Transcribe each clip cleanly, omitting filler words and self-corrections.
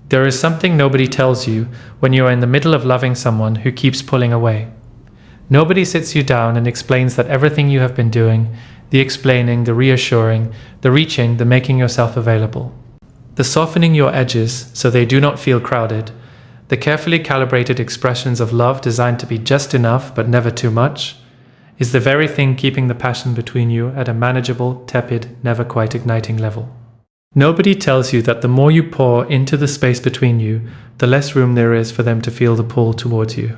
There is something nobody tells you when you are in the middle of loving someone who keeps pulling away. Nobody sits you down and explains that everything you have been doing, the explaining, the reassuring, the reaching, the making yourself available, the softening your edges so they do not feel crowded, the carefully calibrated expressions of love designed to be just enough but never too much, is the very thing keeping the passion between you at a manageable, tepid, never quite igniting level. Nobody tells you that the more you pour into the space between you, the less room there is for them to feel the pull towards you.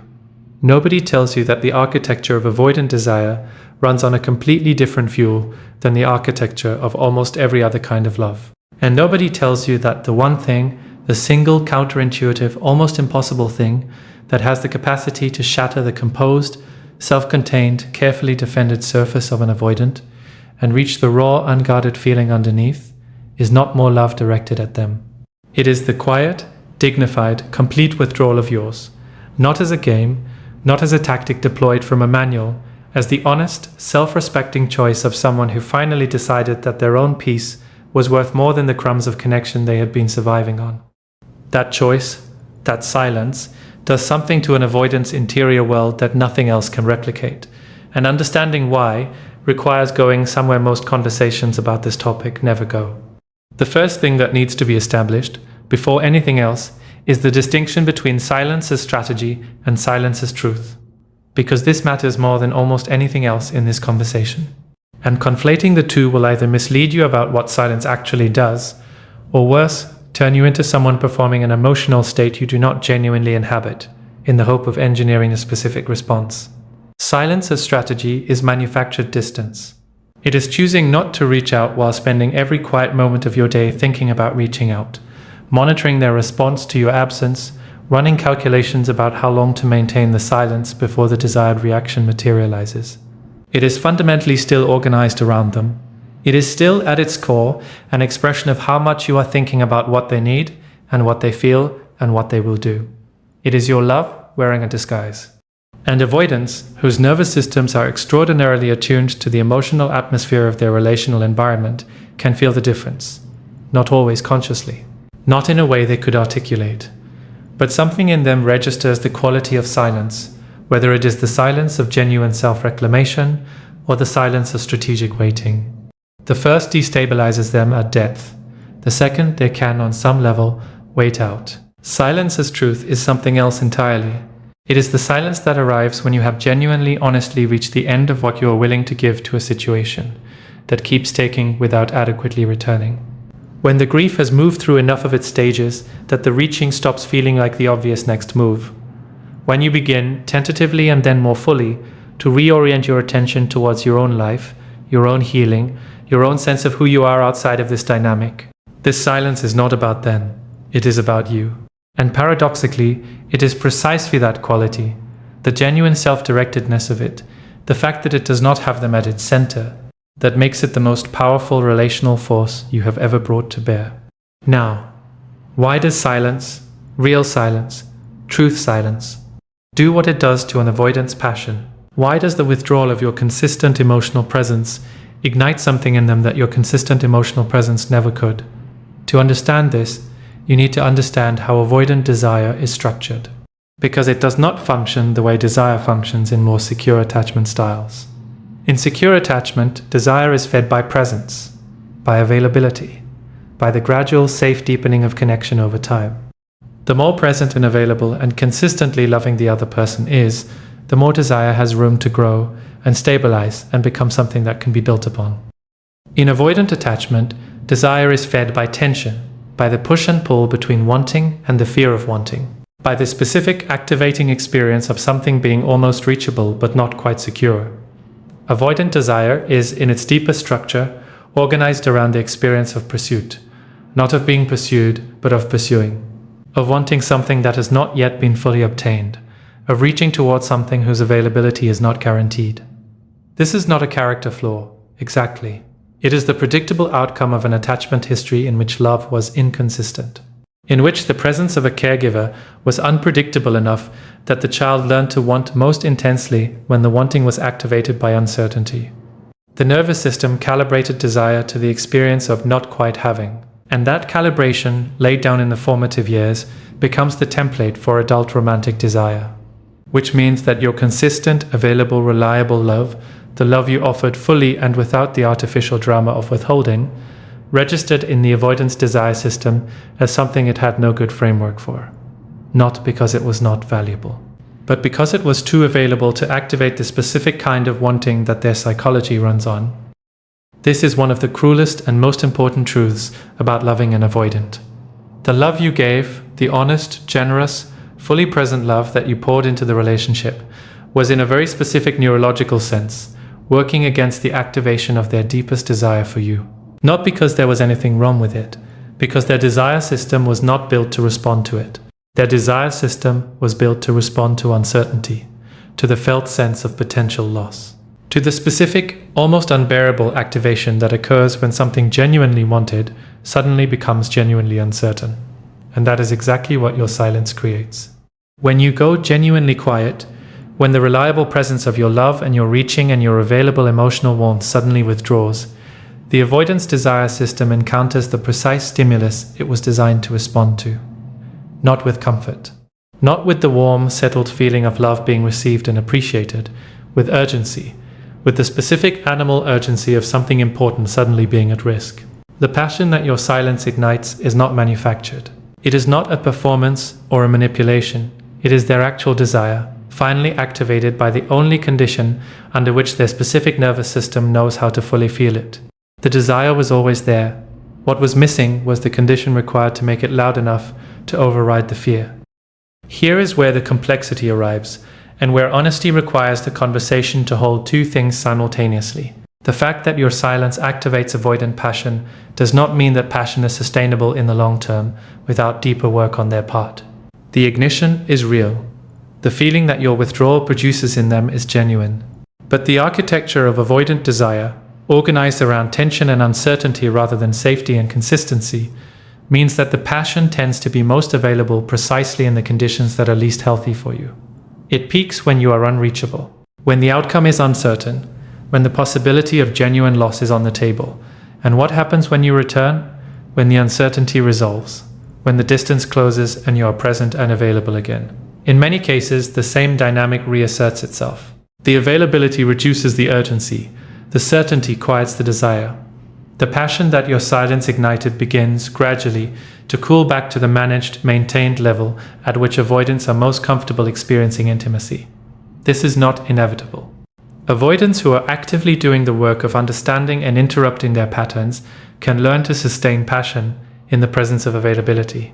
Nobody tells you that the architecture of avoidant desire runs on a completely different fuel than the architecture of almost every other kind of love. And nobody tells you that the one thing, the single counterintuitive, almost impossible thing that has the capacity to shatter the composed, self-contained, carefully defended surface of an avoidant and reach the raw, unguarded feeling underneath is not more love directed at them. It is the quiet, dignified, complete withdrawal of yours, not as a game, not as a tactic deployed from a manual, as the honest, self-respecting choice of someone who finally decided that their own peace was worth more than the crumbs of connection they had been surviving on. That choice, that silence, does something to an avoidant's interior world that nothing else can replicate, and understanding why requires going somewhere most conversations about this topic never go. The first thing that needs to be established, before anything else, is the distinction between silence as strategy and silence as truth, because this matters more than almost anything else in this conversation. And conflating the two will either mislead you about what silence actually does, or worse, turn you into someone performing an emotional state you do not genuinely inhabit, in the hope of engineering a specific response. Silence as strategy is manufactured distance. It is choosing not to reach out while spending every quiet moment of your day thinking about reaching out, monitoring their response to your absence, running calculations about how long to maintain the silence before the desired reaction materializes. It is fundamentally still organized around them. It is still, at its core, an expression of how much you are thinking about what they need and what they feel and what they will do. It is your love wearing a disguise. And avoidants, whose nervous systems are extraordinarily attuned to the emotional atmosphere of their relational environment, can feel the difference. Not always consciously. Not in a way they could articulate. But something in them registers the quality of silence, whether it is the silence of genuine self-reclamation or the silence of strategic waiting. The first destabilizes them at depth. The second, they can, on some level, wait out. Silence as truth is something else entirely. It is the silence that arrives when you have genuinely, honestly reached the end of what you are willing to give to a situation, that keeps taking without adequately returning. When the grief has moved through enough of its stages that the reaching stops feeling like the obvious next move. When you begin, tentatively and then more fully, to reorient your attention towards your own life, your own healing, your own sense of who you are outside of this dynamic. This silence is not about them, it is about you. And paradoxically, it is precisely that quality, the genuine self-directedness of it, the fact that it does not have them at its center, that makes it the most powerful relational force you have ever brought to bear. Now, why does silence, real silence, truth silence, do what it does to an avoidant's passion? Why does the withdrawal of your consistent emotional presence ignite something in them that your consistent emotional presence never could? To understand this, you need to understand how avoidant desire is structured, because it does not function the way desire functions in more secure attachment styles. In secure attachment, desire is fed by presence, by availability, by the gradual, safe deepening of connection over time. The more present and available and consistently loving the other person is, the more desire has room to grow and stabilize and become something that can be built upon. In avoidant attachment, desire is fed by tension, by the push and pull between wanting and the fear of wanting, by the specific activating experience of something being almost reachable but not quite secure. Avoidant desire is, in its deepest structure, organized around the experience of pursuit, not of being pursued, but of pursuing, of wanting something that has not yet been fully obtained, of reaching towards something whose availability is not guaranteed. This is not a character flaw, exactly. It is the predictable outcome of an attachment history in which love was inconsistent, in which the presence of a caregiver was unpredictable enough that the child learned to want most intensely when the wanting was activated by uncertainty. The nervous system calibrated desire to the experience of not quite having, And that calibration, laid down in the formative years, becomes the template for adult romantic desire. Which means that your consistent, available, reliable love, the love you offered fully and without the artificial drama of withholding, registered in the avoidance desire system as something it had no good framework for. Not because it was not valuable, but because it was too available to activate the specific kind of wanting that their psychology runs on. This is one of the cruelest and most important truths about loving an avoidant. The love you gave, the honest, generous, fully present love that you poured into the relationship, was in a very specific neurological sense, working against the activation of their deepest desire for you. Not because there was anything wrong with it, because their desire system was not built to respond to it. Their desire system was built to respond to uncertainty, to the felt sense of potential loss, to the specific, almost unbearable activation that occurs when something genuinely wanted suddenly becomes genuinely uncertain. And that is exactly what your silence creates. When you go genuinely quiet, when the reliable presence of your love and your reaching and your available emotional warmth suddenly withdraws, the avoidance desire system encounters the precise stimulus it was designed to respond to. Not with comfort. Not with the warm, settled feeling of love being received and appreciated, with urgency, with the specific animal urgency of something important suddenly being at risk. The passion that your silence ignites is not manufactured. It is not a performance or a manipulation. It is their actual desire, finally activated by the only condition under which their specific nervous system knows how to fully feel it. The desire was always there. What was missing was the condition required to make it loud enough to override the fear. Here is where the complexity arrives, and where honesty requires the conversation to hold two things simultaneously. The fact that your silence activates avoidant passion does not mean that passion is sustainable in the long term without deeper work on their part. The ignition is real. The feeling that your withdrawal produces in them is genuine. But the architecture of avoidant desire, organized around tension and uncertainty rather than safety and consistency, means that the passion tends to be most available precisely in the conditions that are least healthy for you. It peaks when you are unreachable, when the outcome is uncertain, when the possibility of genuine loss is on the table. And what happens when you return? When the uncertainty resolves, when the distance closes and you are present and available again. In many cases, the same dynamic reasserts itself. The availability reduces the urgency. The certainty quiets the desire. The passion that your silence ignited begins, gradually, to cool back to the managed, maintained level at which avoidants are most comfortable experiencing intimacy. This is not inevitable. Avoidants who are actively doing the work of understanding and interrupting their patterns can learn to sustain passion in the presence of availability,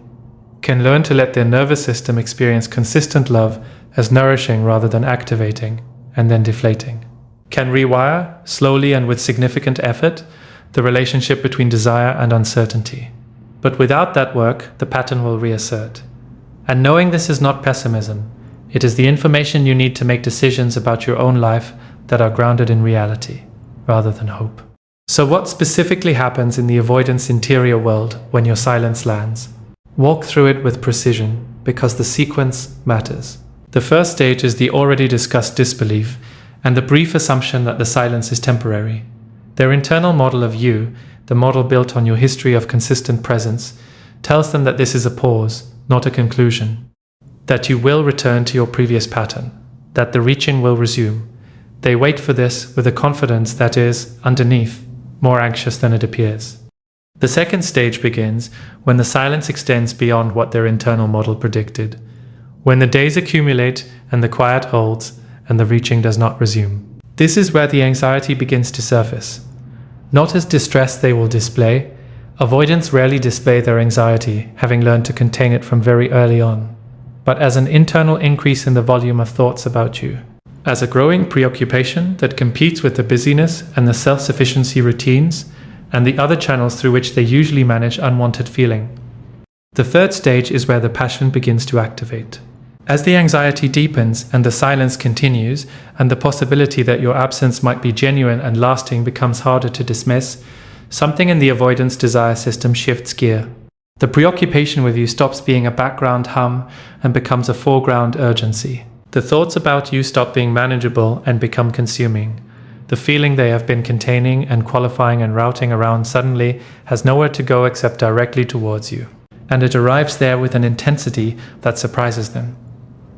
can learn to let their nervous system experience consistent love as nourishing rather than activating and then deflating, can rewire, slowly and with significant effort, the relationship between desire and uncertainty. But without that work, the pattern will reassert. And knowing this is not pessimism, it is the information you need to make decisions about your own life that are grounded in reality, rather than hope. So what specifically happens in the avoidance interior world when your silence lands? Walk through it with precision, because the sequence matters. The first stage is the already discussed disbelief, and the brief assumption that the silence is temporary. Their internal model of you, the model built on your history of consistent presence, tells them that this is a pause, not a conclusion. That you will return to your previous pattern, that the reaching will resume. They wait for this with a confidence that is, underneath, more anxious than it appears. The second stage begins when the silence extends beyond what their internal model predicted, when the days accumulate and the quiet holds and the reaching does not resume. This is where the anxiety begins to surface. Not as distress they will display. Avoidants rarely display their anxiety, having learned to contain it from very early on, but as an internal increase in the volume of thoughts about you, as a growing preoccupation that competes with the busyness and the self-sufficiency routines and the other channels through which they usually manage unwanted feeling. The third stage is where the passion begins to activate. As the anxiety deepens and the silence continues, and the possibility that your absence might be genuine and lasting becomes harder to dismiss, something in the avoidance desire system shifts gear. The preoccupation with you stops being a background hum and becomes a foreground urgency. The thoughts about you stop being manageable and become consuming. the feeling they have been containing and qualifying and routing around suddenly has nowhere to go except directly towards you. And it arrives there with an intensity that surprises them.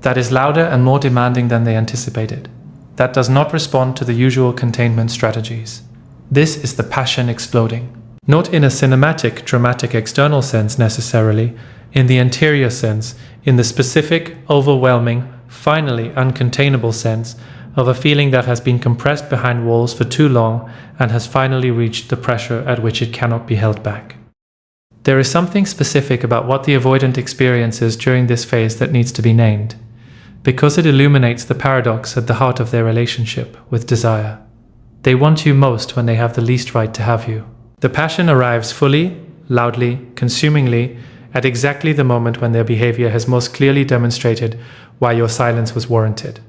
That is louder and more demanding than they anticipated. That does not respond to the usual containment strategies. This is the passion exploding. Not in a cinematic, dramatic external sense necessarily, in the interior sense, in the specific, overwhelming, finally uncontainable sense of a feeling that has been compressed behind walls for too long and has finally reached the pressure at which it cannot be held back. There is something specific about what the avoidant experiences during this phase that needs to be named, because it illuminates the paradox at the heart of their relationship with desire. They want you most when they have the least right to have you. The passion arrives fully, loudly, consumingly, at exactly the moment when their behavior has most clearly demonstrated why your silence was warranted.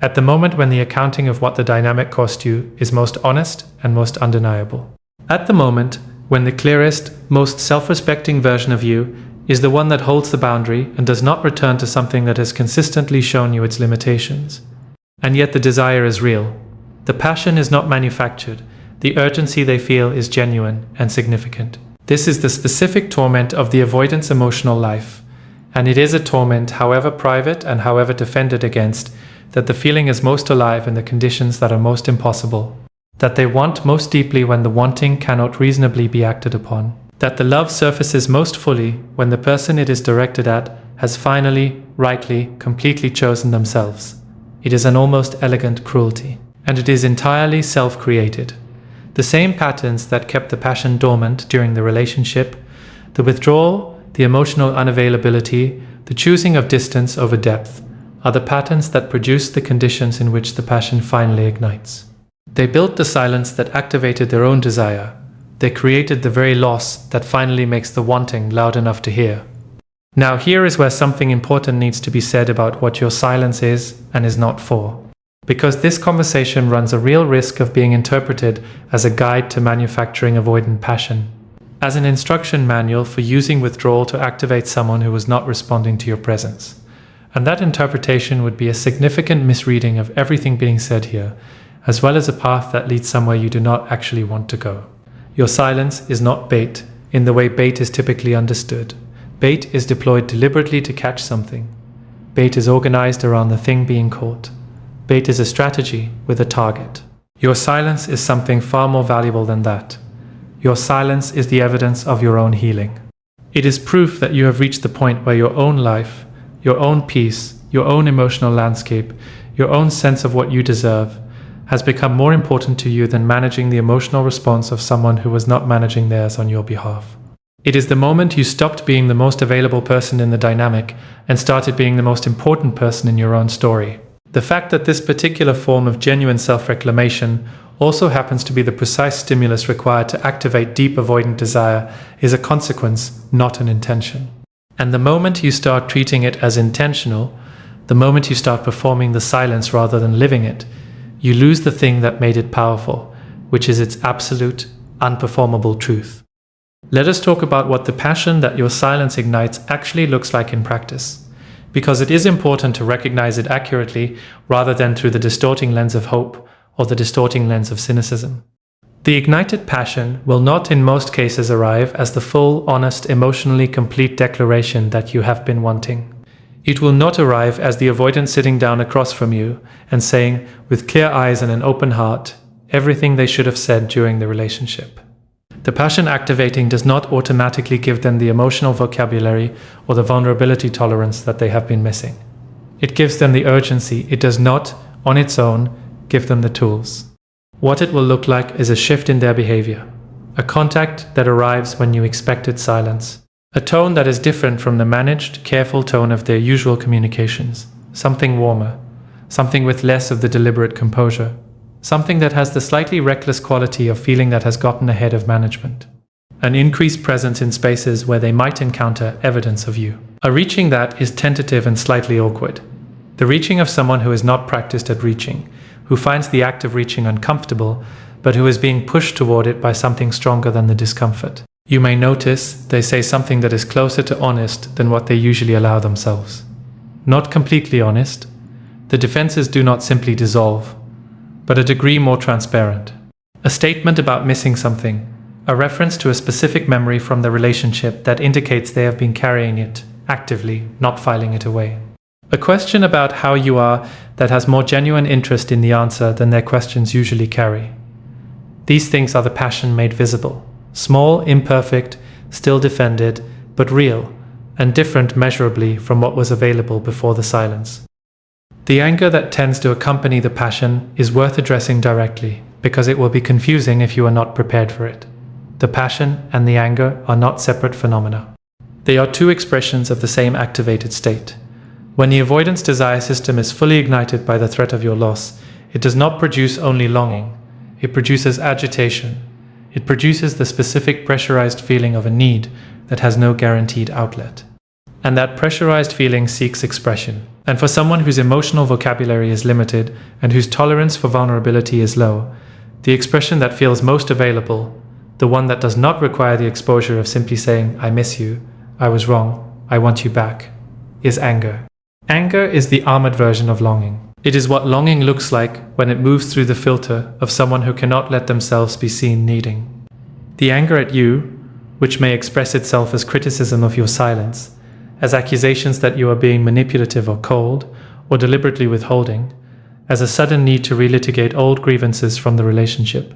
At the moment when the accounting of what the dynamic cost you is most honest and most undeniable. At the moment when the clearest, most self-respecting version of you is the one that holds the boundary and does not return to something that has consistently shown you its limitations. And yet the desire is real. The passion is not manufactured. The urgency they feel is genuine and significant. This is the specific torment of the avoidance emotional life. And it is a torment, however private and however defended against, that the feeling is most alive in the conditions that are most impossible. That they want most deeply when the wanting cannot reasonably be acted upon. That the love surfaces most fully when the person it is directed at has finally, rightly, completely chosen themselves. It is an almost elegant cruelty. And it is entirely self-created. The same patterns that kept the passion dormant during the relationship, the withdrawal, the emotional unavailability, the choosing of distance over depth, are the patterns that produce the conditions in which the passion finally ignites. They built the silence that activated their own desire. They created the very loss that finally makes the wanting loud enough to hear. Now here is where something important needs to be said about what your silence is and is not for. Because this conversation runs a real risk of being interpreted as a guide to manufacturing avoidant passion, as an instruction manual for using withdrawal to activate someone who was not responding to your presence. And that interpretation would be a significant misreading of everything being said here, as well as a path that leads somewhere you do not actually want to go. Your silence is not bait, in the way bait is typically understood. Bait is deployed deliberately to catch something. Bait is organized around the thing being caught. Bait is a strategy with a target. Your silence is something far more valuable than that. Your silence is the evidence of your own healing. It is proof that you have reached the point where your own life, your own peace, your own emotional landscape, your own sense of what you deserve, has become more important to you than managing the emotional response of someone who was not managing theirs on your behalf. It is the moment you stopped being the most available person in the dynamic and started being the most important person in your own story. The fact that this particular form of genuine self-reclamation also happens to be the precise stimulus required to activate deep avoidant desire is a consequence, not an intention. And the moment you start treating it as intentional, the moment you start performing the silence rather than living it, you lose the thing that made it powerful, which is its absolute, unperformable truth. Let us talk about what the passion that your silence ignites actually looks like in practice. Because it is important to recognize it accurately rather than through the distorting lens of hope or the distorting lens of cynicism. The ignited passion will not in most cases arrive as the full, honest, emotionally complete declaration that you have been wanting. It will not arrive as the avoidant sitting down across from you and saying, with clear eyes and an open heart, everything they should have said during the relationship. The passion activating does not automatically give them the emotional vocabulary or the vulnerability tolerance that they have been missing. It gives them the urgency. It does not, on its own, give them the tools. What it will look like is a shift in their behavior, a contact that arrives when you expected silence, a tone that is different from the managed, careful tone of their usual communications, something warmer, something with less of the deliberate composure. Something that has the slightly reckless quality of feeling that has gotten ahead of management. An increased presence in spaces where they might encounter evidence of you. A reaching that is tentative and slightly awkward. The reaching of someone who is not practiced at reaching, who finds the act of reaching uncomfortable, but who is being pushed toward it by something stronger than the discomfort. You may notice they say something that is closer to honest than what they usually allow themselves. Not completely honest. The defenses do not simply dissolve. but a degree more transparent. A statement about missing something, a reference to a specific memory from the relationship that indicates they have been carrying it actively, not filing it away. A question about how you are that has more genuine interest in the answer than their questions usually carry. These things are the passion made visible. Small, imperfect, still defended, but real, and different measurably from what was available before the silence. The anger that tends to accompany the passion is worth addressing directly, because it will be confusing if you are not prepared for it. The passion and the anger are not separate phenomena. They are two expressions of the same activated state. When the avoidance desire system is fully ignited by the threat of your loss, it does not produce only longing. It produces agitation. It produces the specific pressurized feeling of a need that has no guaranteed outlet. And that pressurized feeling seeks expression. And for someone whose emotional vocabulary is limited and whose tolerance for vulnerability is low, the expression that feels most available, the one that does not require the exposure of simply saying, "I miss you, I was wrong, I want you back," is anger. Anger is the armored version of longing. It is what longing looks like when it moves through the filter of someone who cannot let themselves be seen needing. The anger at you, which may express itself as criticism of your silence, as accusations that you are being manipulative or cold, or deliberately withholding, as a sudden need to relitigate old grievances from the relationship,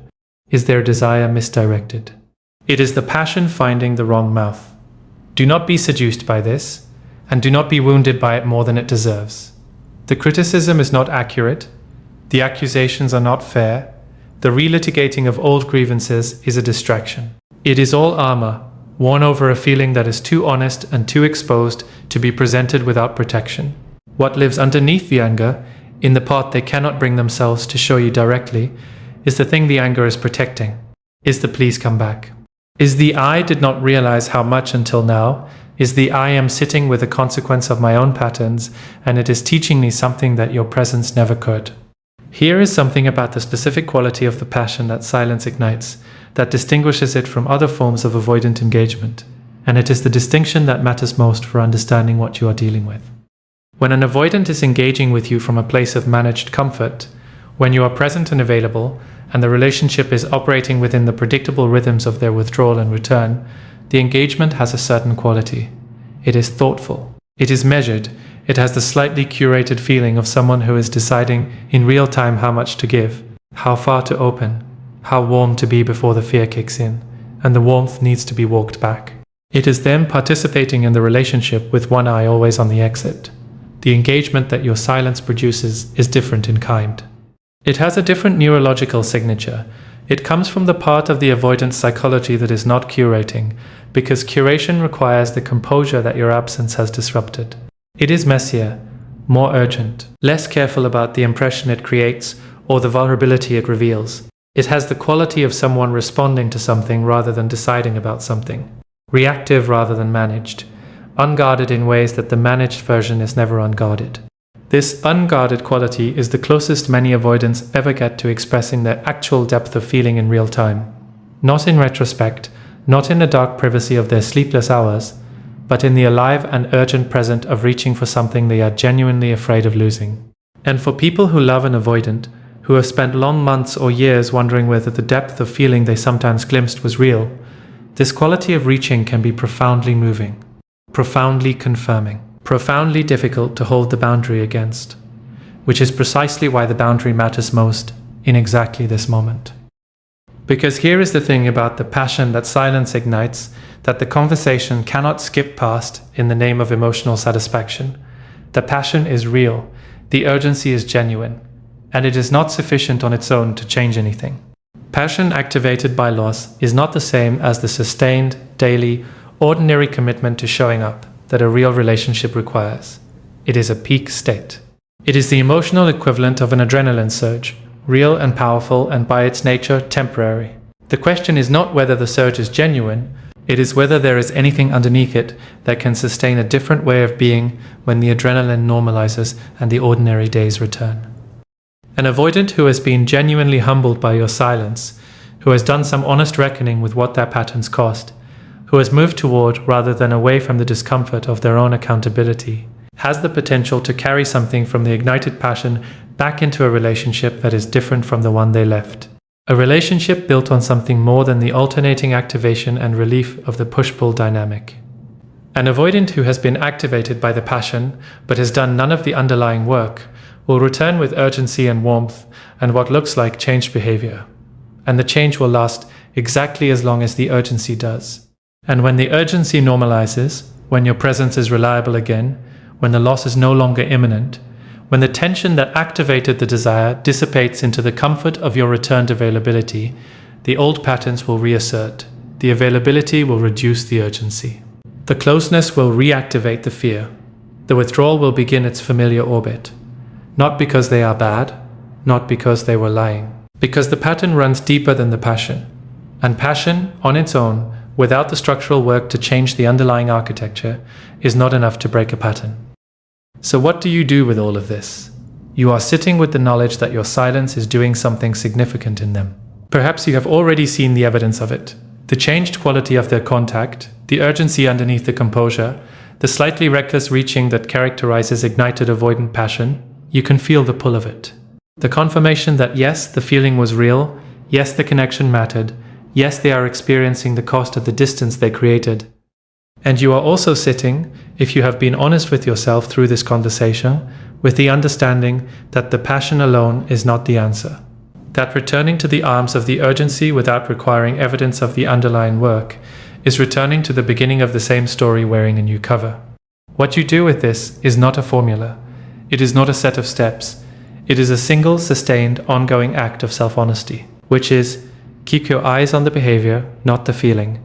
is their desire misdirected. It is the passion finding the wrong mouth. Do not be seduced by this, and do not be wounded by it more than it deserves. The criticism is not accurate, the accusations are not fair, the relitigating of old grievances is a distraction. It is all armor, worn over a feeling that is too honest and too exposed to be presented without protection. What lives underneath the anger, in the part they cannot bring themselves to show you directly, is the thing the anger is protecting, is the please come back. Is the I did not realize how much until now, is the I am sitting with the consequence of my own patterns, and it is teaching me something that your presence never could. Here is something about the specific quality of the passion that silence ignites, that distinguishes it from other forms of avoidant engagement, and it is the distinction that matters most for understanding what you are dealing with. When an avoidant is engaging with you from a place of managed comfort, when you are present and available, and the relationship is operating within the predictable rhythms of their withdrawal and return, the engagement has a certain quality. It is thoughtful. It is measured. It has the slightly curated feeling of someone who is deciding in real time how much to give, how far to open, how warm to be before the fear kicks in, and the warmth needs to be walked back. It is them participating in the relationship with one eye always on the exit. The engagement that your silence produces is different in kind. It has a different neurological signature. It comes from the part of the avoidant psychology that is not curating, because curation requires the composure that your absence has disrupted. It is messier, more urgent, less careful about the impression it creates or the vulnerability it reveals. It has the quality of someone responding to something rather than deciding about something, reactive rather than managed, unguarded in ways that the managed version is never unguarded. This unguarded quality is the closest many avoidants ever get to expressing their actual depth of feeling in real time. Not in retrospect, not in the dark privacy of their sleepless hours, but in the alive and urgent present of reaching for something they are genuinely afraid of losing. And for people who love an avoidant, who have spent long months or years wondering whether the depth of feeling they sometimes glimpsed was real, this quality of reaching can be profoundly moving, profoundly confirming, profoundly difficult to hold the boundary against, which is precisely why the boundary matters most in exactly this moment. Because here is the thing about the passion that silence ignites that the conversation cannot skip past in the name of emotional satisfaction. The passion is real, the urgency is genuine, and it is not sufficient on its own to change anything. Passion activated by loss is not the same as the sustained, daily, ordinary commitment to showing up that a real relationship requires. It is a peak state. It is the emotional equivalent of an adrenaline surge, real and powerful and by its nature temporary. The question is not whether the surge is genuine, it is whether there is anything underneath it that can sustain a different way of being when the adrenaline normalizes and the ordinary days return. An avoidant who has been genuinely humbled by your silence, who has done some honest reckoning with what their patterns cost, who has moved toward rather than away from the discomfort of their own accountability, has the potential to carry something from the ignited passion back into a relationship that is different from the one they left. A relationship built on something more than the alternating activation and relief of the push-pull dynamic. An avoidant who has been activated by the passion but has done none of the underlying work will return with urgency and warmth and what looks like changed behavior. And the change will last exactly as long as the urgency does. And when the urgency normalizes, when your presence is reliable again, when the loss is no longer imminent, when the tension that activated the desire dissipates into the comfort of your returned availability, the old patterns will reassert. The availability will reduce the urgency. The closeness will reactivate the fear. The withdrawal will begin its familiar orbit. Not because they are bad, not because they were lying. Because the pattern runs deeper than the passion. And passion, on its own, without the structural work to change the underlying architecture, is not enough to break a pattern. So what do you do with all of this? You are sitting with the knowledge that your silence is doing something significant in them. Perhaps you have already seen the evidence of it. The changed quality of their contact, the urgency underneath the composure, the slightly reckless reaching that characterizes ignited avoidant passion, you can feel the pull of it. The confirmation that yes, the feeling was real, yes, the connection mattered, yes, they are experiencing the cost of the distance they created. And you are also sitting, if you have been honest with yourself through this conversation, with the understanding that the passion alone is not the answer. That returning to the arms of the urgency without requiring evidence of the underlying work is returning to the beginning of the same story wearing a new cover. What you do with this is not a formula. It is not a set of steps. It is a single, sustained, ongoing act of self-honesty, which is keep your eyes on the behavior, not the feeling.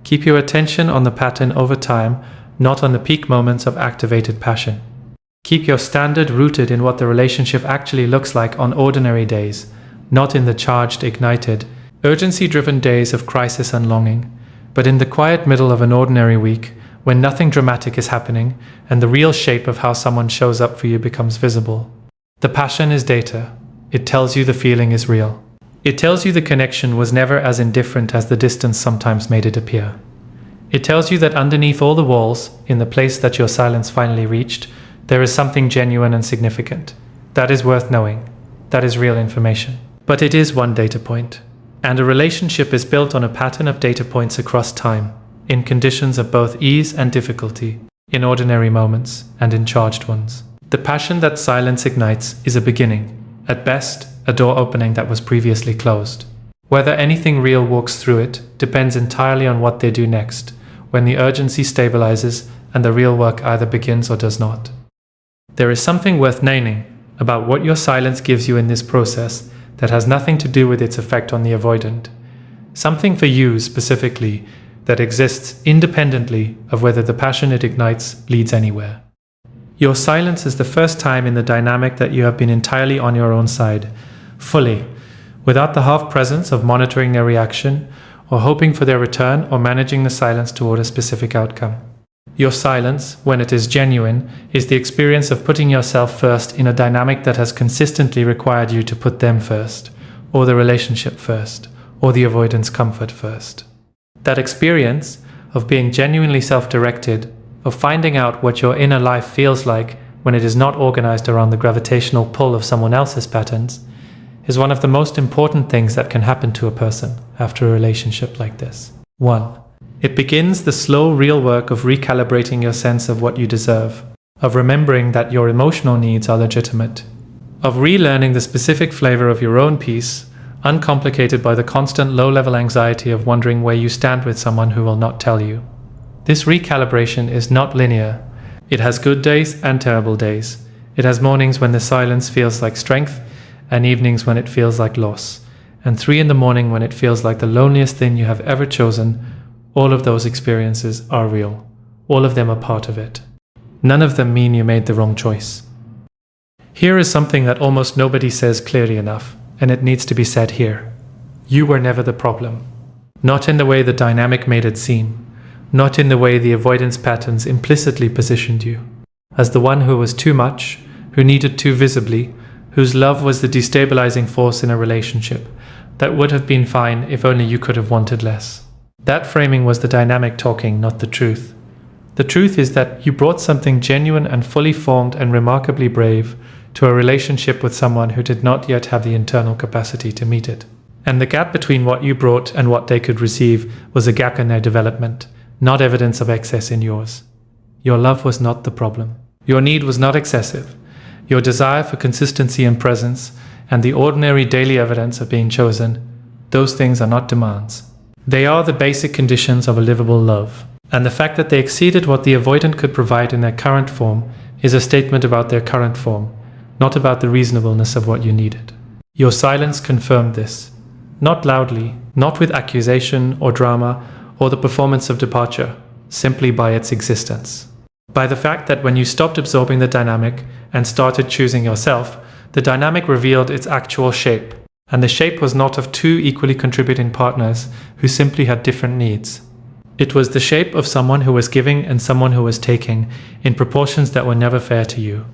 Keep your attention on the pattern over time, not on the peak moments of activated passion. Keep your standard rooted in what the relationship actually looks like on ordinary days, not in the charged, ignited, urgency-driven days of crisis and longing, but in the quiet middle of an ordinary week when nothing dramatic is happening and the real shape of how someone shows up for you becomes visible. The passion is data. It tells you the feeling is real. It tells you the connection was never as indifferent as the distance sometimes made it appear. It tells you that underneath all the walls, in the place that your silence finally reached, there is something genuine and significant. That is worth knowing. That is real information. But it is one data point. And a relationship is built on a pattern of data points across time, in conditions of both ease and difficulty, in ordinary moments and in charged ones. The passion that silence ignites is a beginning, at best, a door opening that was previously closed. Whether anything real walks through it depends entirely on what they do next, when the urgency stabilizes and the real work either begins or does not. There is something worth naming about what your silence gives you in this process that has nothing to do with its effect on the avoidant. Something for you specifically that exists independently of whether the passion it ignites leads anywhere. Your silence is the first time in the dynamic that you have been entirely on your own side, fully, without the half presence of monitoring their reaction or hoping for their return or managing the silence toward a specific outcome. Your silence, when it is genuine, is the experience of putting yourself first in a dynamic that has consistently required you to put them first, or the relationship first, or the avoidance comfort first. That experience of being genuinely self-directed, of finding out what your inner life feels like when it is not organized around the gravitational pull of someone else's patterns, is one of the most important things that can happen to a person after a relationship like this. 1. It begins the slow, real work of recalibrating your sense of what you deserve, of remembering that your emotional needs are legitimate, of relearning the specific flavor of your own peace, uncomplicated by the constant low-level anxiety of wondering where you stand with someone who will not tell you. This recalibration is not linear. It has good days and terrible days. It has mornings when the silence feels like strength, and evenings when it feels like loss, and 3 a.m. when it feels like the loneliest thing you have ever chosen. All of those experiences are real. All of them are part of it. None of them mean you made the wrong choice. Here is something that almost nobody says clearly enough, and it needs to be said here. You were never the problem. Not in the way the dynamic made it seem. Not in the way the avoidance patterns implicitly positioned you. As the one who was too much, who needed too visibly, whose love was the destabilizing force in a relationship that would have been fine if only you could have wanted less. That framing was the dynamic talking, not the truth. The truth is that you brought something genuine and fully formed and remarkably brave to a relationship with someone who did not yet have the internal capacity to meet it. And the gap between what you brought and what they could receive was a gap in their development, not evidence of excess in yours. Your love was not the problem. Your need was not excessive. Your desire for consistency and presence, and the ordinary daily evidence of being chosen, those things are not demands. They are the basic conditions of a livable love. And the fact that they exceeded what the avoidant could provide in their current form is a statement about their current form, not about the reasonableness of what you needed. Your silence confirmed this. Not loudly, not with accusation or drama or the performance of departure, simply by its existence. By the fact that when you stopped absorbing the dynamic and started choosing yourself, the dynamic revealed its actual shape, and the shape was not of two equally contributing partners who simply had different needs. It was the shape of someone who was giving and someone who was taking in proportions that were never fair to you.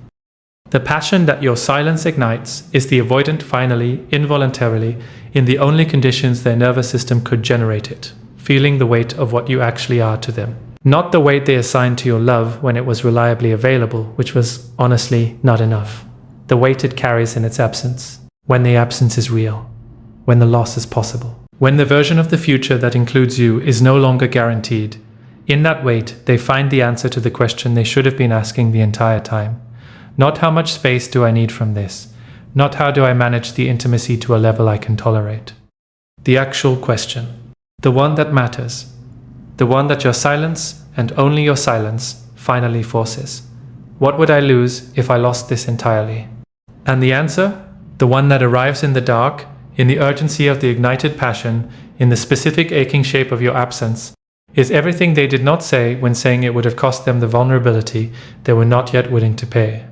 The passion that your silence ignites is the avoidant finally, involuntarily, in the only conditions their nervous system could generate it, feeling the weight of what you actually are to them. Not the weight they assigned to your love when it was reliably available, which was, honestly, not enough. The weight it carries in its absence, when the absence is real, when the loss is possible. When the version of the future that includes you is no longer guaranteed, in that weight they find the answer to the question they should have been asking the entire time. Not how much space do I need from this, not how do I manage the intimacy to a level I can tolerate. The actual question, the one that matters, the one that your silence, and only your silence, finally forces. What would I lose if I lost this entirely? And the answer, the one that arrives in the dark, in the urgency of the ignited passion, in the specific aching shape of your absence, is everything they did not say when saying it would have cost them the vulnerability they were not yet willing to pay.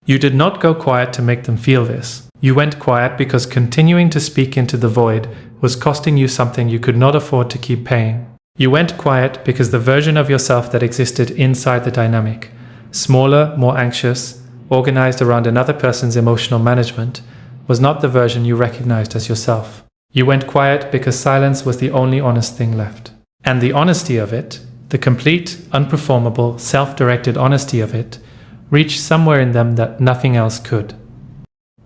You did not go quiet to make them feel this. You went quiet because continuing to speak into the void was costing you something you could not afford to keep paying. You went quiet because the version of yourself that existed inside the dynamic, smaller, more anxious, organized around another person's emotional management, was not the version you recognized as yourself. You went quiet because silence was the only honest thing left. And the honesty of it, the complete, unperformable, self-directed honesty of it, reached somewhere in them that nothing else could.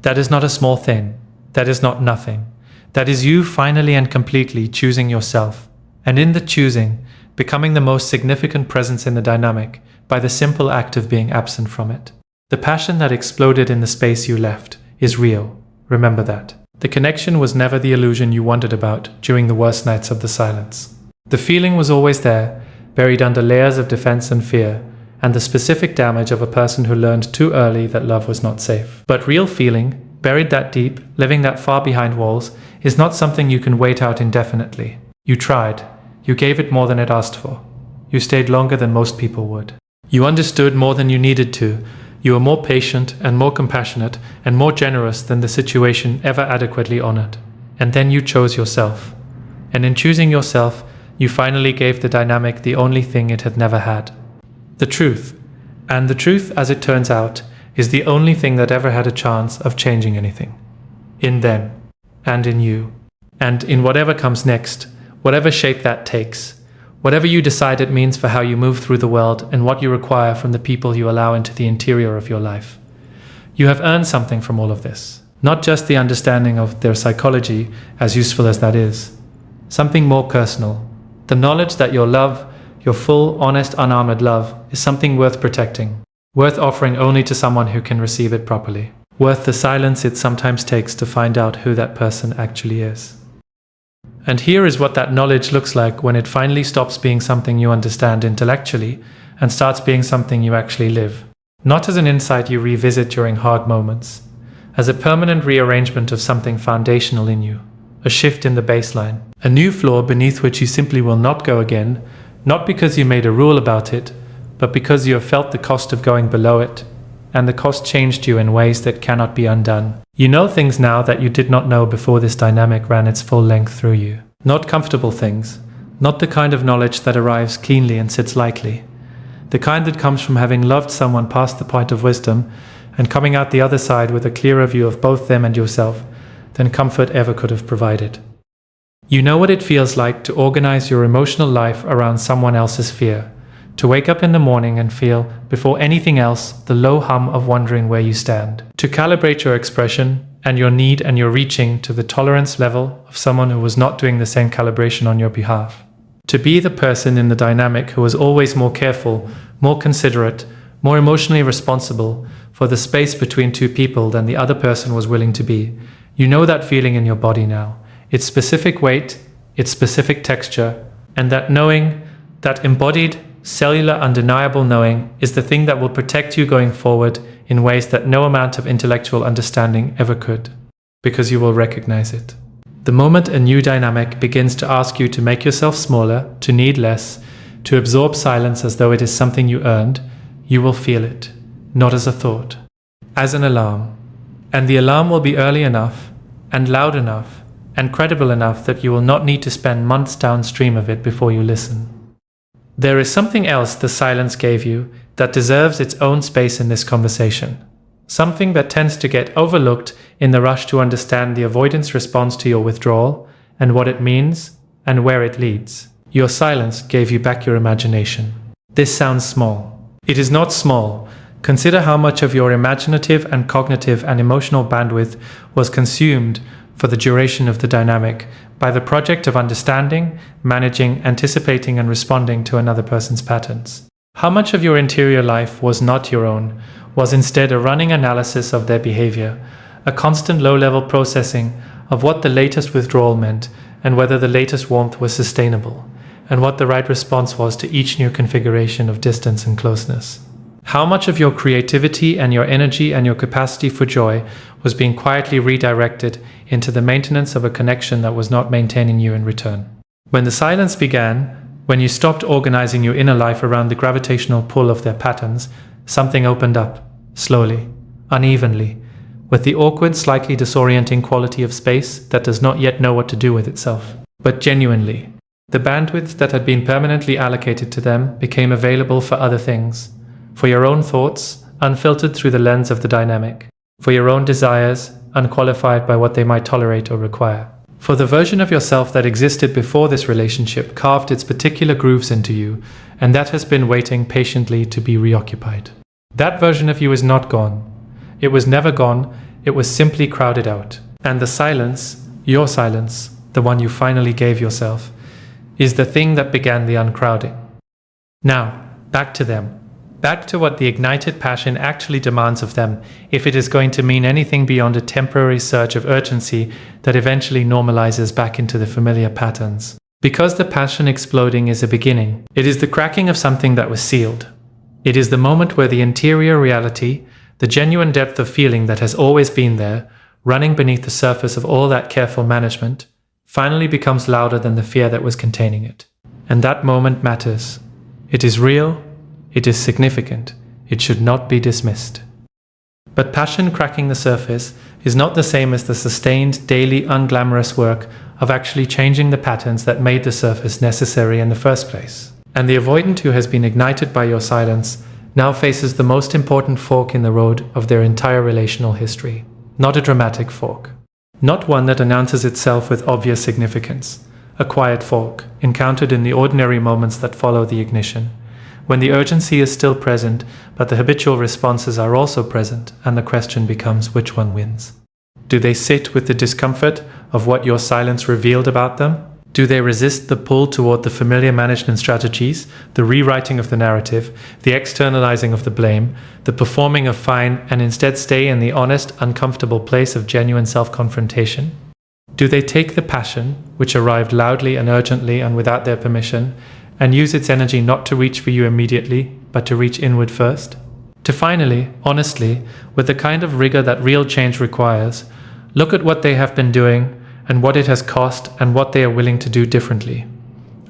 That is not a small thing. That is not nothing. That is you finally and completely choosing yourself, and in the choosing, becoming the most significant presence in the dynamic by the simple act of being absent from it. The passion that exploded in the space you left is real. Remember that. The connection was never the illusion you wondered about during the worst nights of the silence. The feeling was always there, buried under layers of defense and fear, and the specific damage of a person who learned too early that love was not safe. But real feeling, buried that deep, living that far behind walls, is not something you can wait out indefinitely. You tried. You gave it more than it asked for. You stayed longer than most people would. You understood more than you needed to. You were more patient and more compassionate and more generous than the situation ever adequately honored. And then you chose yourself. And in choosing yourself, you finally gave the dynamic the only thing it had never had. The truth. And the truth, as it turns out, is the only thing that ever had a chance of changing anything. In them. And in you. And in whatever comes next, whatever shape that takes, whatever you decide it means for how you move through the world and what you require from the people you allow into the interior of your life. You have earned something from all of this. Not just the understanding of their psychology, as useful as that is. Something more personal. The knowledge that your love, your full, honest, unarmored love, is something worth protecting. Worth offering only to someone who can receive it properly. Worth the silence it sometimes takes to find out who that person actually is. And here is what that knowledge looks like when it finally stops being something you understand intellectually and starts being something you actually live. Not as an insight you revisit during hard moments, as a permanent rearrangement of something foundational in you, a shift in the baseline, a new floor beneath which you simply will not go again, not because you made a rule about it, but because you have felt the cost of going below it, and the cost changed you in ways that cannot be undone. You know things now that you did not know before this dynamic ran its full length through you. Not comfortable things, not the kind of knowledge that arrives keenly and sits lightly, the kind that comes from having loved someone past the point of wisdom and coming out the other side with a clearer view of both them and yourself than comfort ever could have provided. You know what it feels like to organize your emotional life around someone else's fear, To wake up in the morning and feel, before anything else, the low hum of wondering where you stand. To calibrate your expression and your need and your reaching to the tolerance level of someone who was not doing the same calibration on your behalf. To be the person in the dynamic who was always more careful, more considerate, more emotionally responsible for the space between two people than the other person was willing to be. You know that feeling in your body now. Its specific weight, its specific texture, and that knowing, that embodied, cellular, undeniable knowing is the thing that will protect you going forward in ways that no amount of intellectual understanding ever could, because you will recognize it. The moment a new dynamic begins to ask you to make yourself smaller, to need less, to absorb silence as though it is something you earned, you will feel it, not as a thought, as an alarm. And the alarm will be early enough, and loud enough, and credible enough that you will not need to spend months downstream of it before you listen. There is something else the silence gave you that deserves its own space in this conversation. Something that tends to get overlooked in the rush to understand the avoidance response to your withdrawal and what it means and where it leads. Your silence gave you back your imagination. This sounds small. It is not small. Consider how much of your imaginative and cognitive and emotional bandwidth was consumed for the duration of the dynamic by the project of understanding, managing, anticipating, and responding to another person's patterns. How much of your interior life was not your own, was instead a running analysis of their behavior, a constant low-level processing of what the latest withdrawal meant and whether the latest warmth was sustainable, and what the right response was to each new configuration of distance and closeness. How much of your creativity and your energy and your capacity for joy was being quietly redirected into the maintenance of a connection that was not maintaining you in return? When the silence began, when you stopped organizing your inner life around the gravitational pull of their patterns, something opened up, slowly, unevenly, with the awkward, slightly disorienting quality of space that does not yet know what to do with itself. But genuinely, the bandwidth that had been permanently allocated to them became available for other things. For your own thoughts, unfiltered through the lens of the dynamic. For your own desires, unqualified by what they might tolerate or require. For the version of yourself that existed before this relationship carved its particular grooves into you, and that has been waiting patiently to be reoccupied. That version of you is not gone. It was never gone, it was simply crowded out. And the silence, your silence, the one you finally gave yourself, is the thing that began the uncrowding. Now, back to them. Back to what the ignited passion actually demands of them, if it is going to mean anything beyond a temporary surge of urgency that eventually normalizes back into the familiar patterns. Because the passion exploding is a beginning, it is the cracking of something that was sealed. It is the moment where the interior reality, the genuine depth of feeling that has always been there, running beneath the surface of all that careful management, finally becomes louder than the fear that was containing it. And that moment matters. It is real. It is significant. It should not be dismissed. But passion cracking the surface is not the same as the sustained, daily, unglamorous work of actually changing the patterns that made the surface necessary in the first place. And the avoidant who has been ignited by your silence now faces the most important fork in the road of their entire relational history. Not a dramatic fork. Not one that announces itself with obvious significance. A quiet fork, encountered in the ordinary moments that follow the ignition. When the urgency is still present, but the habitual responses are also present, and the question becomes which one wins. Do they sit with the discomfort of what your silence revealed about them? Do they resist the pull toward the familiar management strategies, the rewriting of the narrative, the externalizing of the blame, the performing of fine, and instead stay in the honest, uncomfortable place of genuine self-confrontation? Do they take the passion, which arrived loudly and urgently and without their permission, and use its energy not to reach for you immediately, but to reach inward first? To finally, honestly, with the kind of rigor that real change requires, look at what they have been doing and what it has cost and what they are willing to do differently.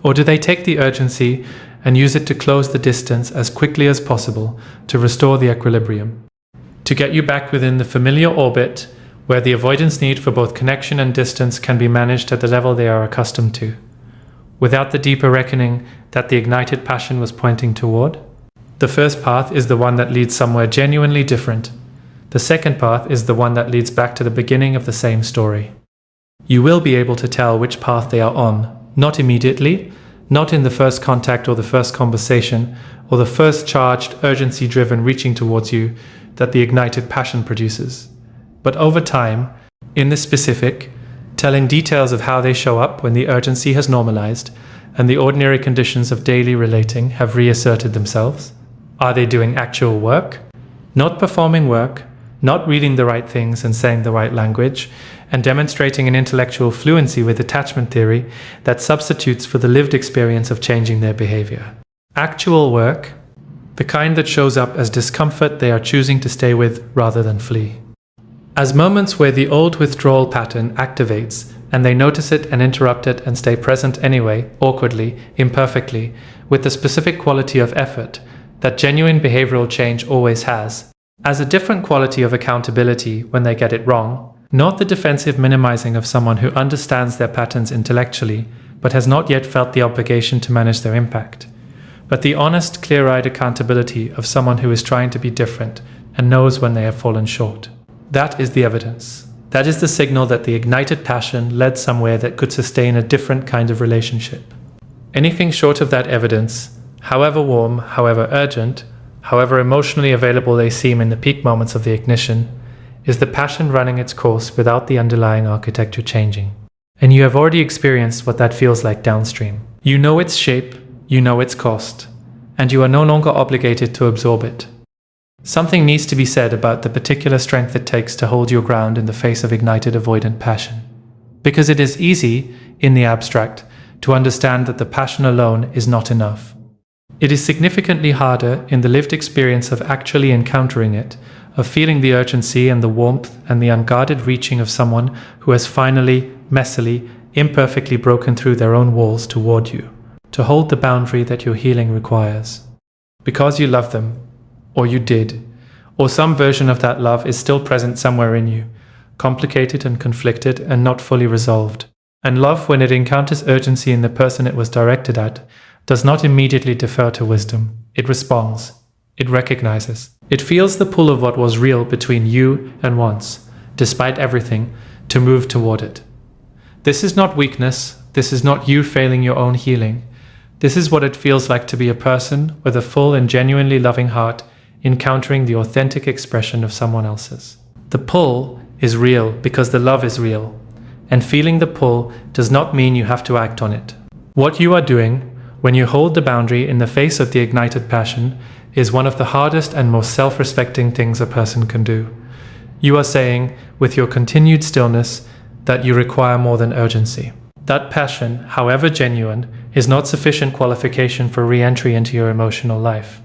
Or do they take the urgency and use it to close the distance as quickly as possible to restore the equilibrium? To get you back within the familiar orbit where the avoidance need for both connection and distance can be managed at the level they are accustomed to, without the deeper reckoning that the ignited passion was pointing toward? The first path is the one that leads somewhere genuinely different. The second path is the one that leads back to the beginning of the same story. You will be able to tell which path they are on, not immediately, not in the first contact or the first conversation or the first charged, urgency-driven reaching towards you that the ignited passion produces, but over time, in the specific, telling details of how they show up when the urgency has normalized and the ordinary conditions of daily relating have reasserted themselves. Are they doing actual work? Not performing work, not reading the right things and saying the right language, and demonstrating an intellectual fluency with attachment theory that substitutes for the lived experience of changing their behavior. Actual work, the kind that shows up as discomfort they are choosing to stay with rather than flee. As moments where the old withdrawal pattern activates and they notice it and interrupt it and stay present anyway, awkwardly, imperfectly, with the specific quality of effort that genuine behavioral change always has, as a different quality of accountability when they get it wrong, not the defensive minimizing of someone who understands their patterns intellectually but has not yet felt the obligation to manage their impact, but the honest, clear-eyed accountability of someone who is trying to be different and knows when they have fallen short. That is the evidence. That is the signal that the ignited passion led somewhere that could sustain a different kind of relationship. Anything short of that evidence, however warm, however urgent, however emotionally available they seem in the peak moments of the ignition, is the passion running its course without the underlying architecture changing. And you have already experienced what that feels like downstream. You know its shape, you know its cost, and you are no longer obligated to absorb it. Something needs to be said about the particular strength it takes to hold your ground in the face of ignited avoidant passion. Because it is easy, in the abstract, to understand that the passion alone is not enough. It is significantly harder in the lived experience of actually encountering it, of feeling the urgency and the warmth and the unguarded reaching of someone who has finally, messily, imperfectly broken through their own walls toward you, to hold the boundary that your healing requires. Because you love them, or you did, or some version of that love is still present somewhere in you, complicated and conflicted and not fully resolved. And love, when it encounters urgency in the person it was directed at, does not immediately defer to wisdom. It responds. It recognizes. It feels the pull of what was real between you and wants, despite everything, to move toward it. This is not weakness. This is not you failing your own healing. This is what it feels like to be a person with a full and genuinely loving heart encountering the authentic expression of someone else's. The pull is real because the love is real, and feeling the pull does not mean you have to act on it. What you are doing when you hold the boundary in the face of the ignited passion is one of the hardest and most self-respecting things a person can do. You are saying, with your continued stillness, that you require more than urgency. That passion, however genuine, is not sufficient qualification for re-entry into your emotional life.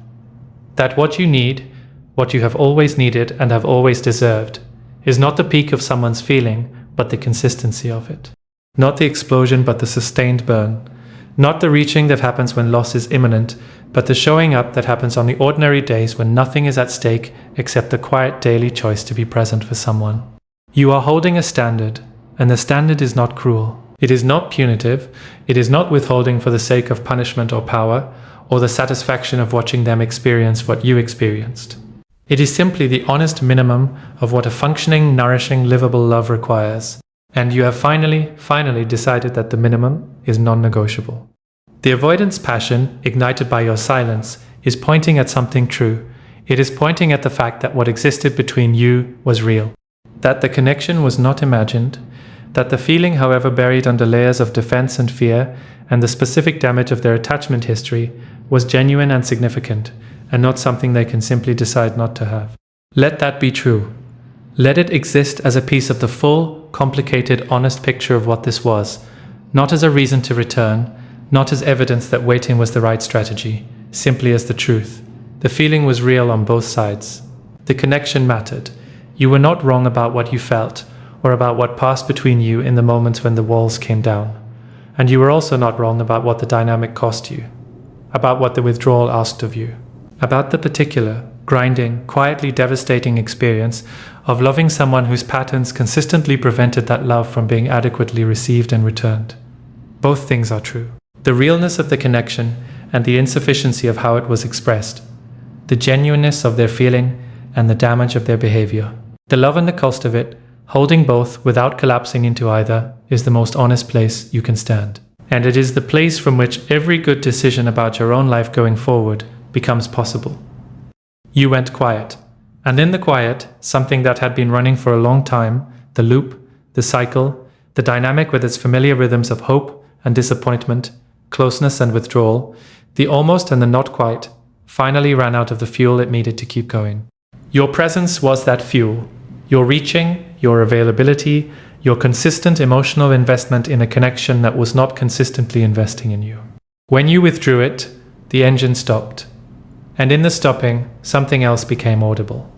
That what you need, what you have always needed and have always deserved, is not the peak of someone's feeling, but the consistency of it. Not the explosion, but the sustained burn. Not the reaching that happens when loss is imminent, but the showing up that happens on the ordinary days when nothing is at stake except the quiet daily choice to be present for someone. You are holding a standard, and the standard is not cruel. It is not punitive. It is not withholding for the sake of punishment or power, or the satisfaction of watching them experience what you experienced. It is simply the honest minimum of what a functioning, nourishing, livable love requires. And you have finally decided that the minimum is non-negotiable. The avoidance passion, ignited by your silence, is pointing at something true. It is pointing at the fact that what existed between you was real. That the connection was not imagined. That the feeling, however buried under layers of defense and fear, and the specific damage of their attachment history, was genuine and significant, and not something they can simply decide not to have. Let that be true. Let it exist as a piece of the full, complicated, honest picture of what this was, not as a reason to return, not as evidence that waiting was the right strategy, simply as the truth. The feeling was real on both sides. The connection mattered. You were not wrong about what you felt, or about what passed between you in the moments when the walls came down. And you were also not wrong about what the dynamic cost you, about what the withdrawal asked of you, about the particular, grinding, quietly devastating experience of loving someone whose patterns consistently prevented that love from being adequately received and returned. Both things are true. The realness of the connection and the insufficiency of how it was expressed, the genuineness of their feeling and the damage of their behavior. The love and the cost of it, holding both without collapsing into either, is the most honest place you can stand. and it is the place from which every good decision about your own life going forward becomes possible. You went quiet, and in the quiet, something that had been running for a long time, the loop, the cycle, the dynamic with its familiar rhythms of hope and disappointment, closeness and withdrawal, the almost and the not quite, finally ran out of the fuel it needed to keep going. Your presence was that fuel. Your reaching, your availability, your consistent emotional investment in a connection that was not consistently investing in you. When you withdrew it, the engine stopped. And in the stopping, something else became audible.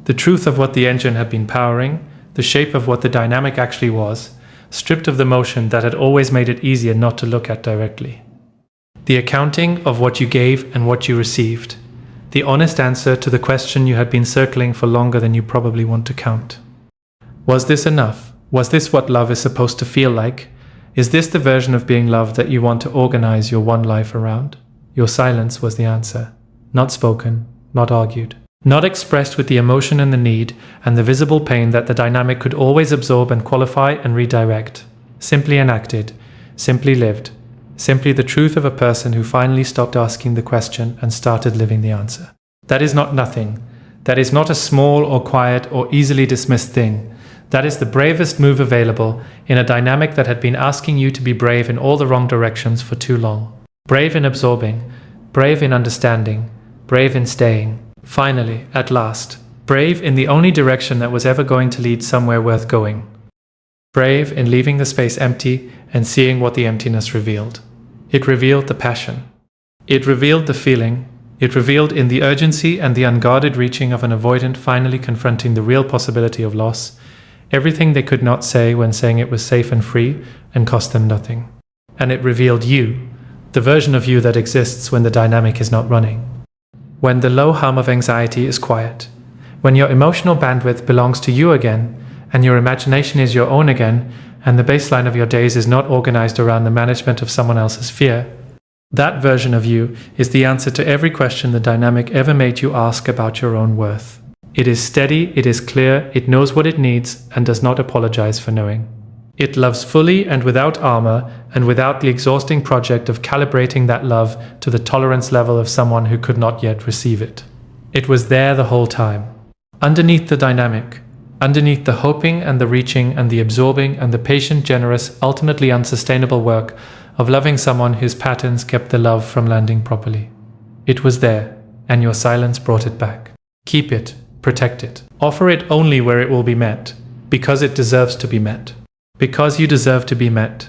The truth of what the engine had been powering, the shape of what the dynamic actually was, stripped of the motion that had always made it easier not to look at directly. The accounting of what you gave and what you received. The honest answer to the question you had been circling for longer than you probably want to count. Was this enough? Was this what love is supposed to feel like? Is this the version of being loved that you want to organize your one life around? Your silence was the answer. Not spoken, not argued. Not expressed with the emotion and the need and the visible pain that the dynamic could always absorb and qualify and redirect. Simply enacted, simply lived, simply the truth of a person who finally stopped asking the question and started living the answer. That is not nothing. That is not a small or quiet or easily dismissed thing. That is the bravest move available in a dynamic that had been asking you to be brave in all the wrong directions for too long. Brave in absorbing, brave in understanding, brave in staying. Finally, at last, brave in the only direction that was ever going to lead somewhere worth going. Brave in leaving the space empty and seeing what the emptiness revealed. It revealed the passion. It revealed the feeling. It revealed in the urgency and the unguarded reaching of an avoidant finally confronting the real possibility of loss, everything they could not say when saying it was safe and free and cost them nothing. And it revealed you, the version of you that exists when the dynamic is not running. When the low hum of anxiety is quiet, when your emotional bandwidth belongs to you again, and your imagination is your own again, and the baseline of your days is not organized around the management of someone else's fear, that version of you is the answer to every question the dynamic ever made you ask about your own worth. It is steady, it is clear, it knows what it needs, and does not apologize for knowing. It loves fully and without armor, and without the exhausting project of calibrating that love to the tolerance level of someone who could not yet receive it. It was there the whole time. Underneath the dynamic, underneath the hoping and the reaching and the absorbing and the patient, generous, ultimately unsustainable work of loving someone whose patterns kept the love from landing properly. It was there, and your silence brought it back. Keep it, protect it. Offer it only where it will be met, because it deserves to be met. Because you deserve to be met,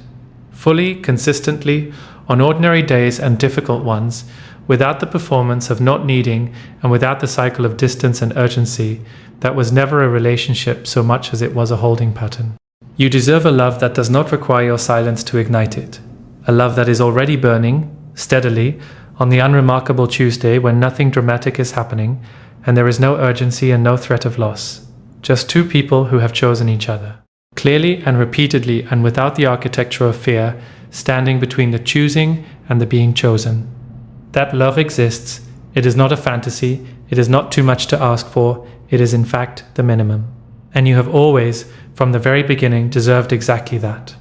fully, consistently, on ordinary days and difficult ones, without the performance of not needing and without the cycle of distance and urgency that was never a relationship so much as it was a holding pattern. You deserve a love that does not require your silence to ignite it, a love that is already burning, steadily, on the unremarkable Tuesday when nothing dramatic is happening and there is no urgency and no threat of loss, just two people who have chosen each other. Clearly and repeatedly and without the architecture of fear, standing between the choosing and the being chosen. That love exists. It is not a fantasy. It is not too much to ask for. It is in fact the minimum. And you have always, from the very beginning, deserved exactly that.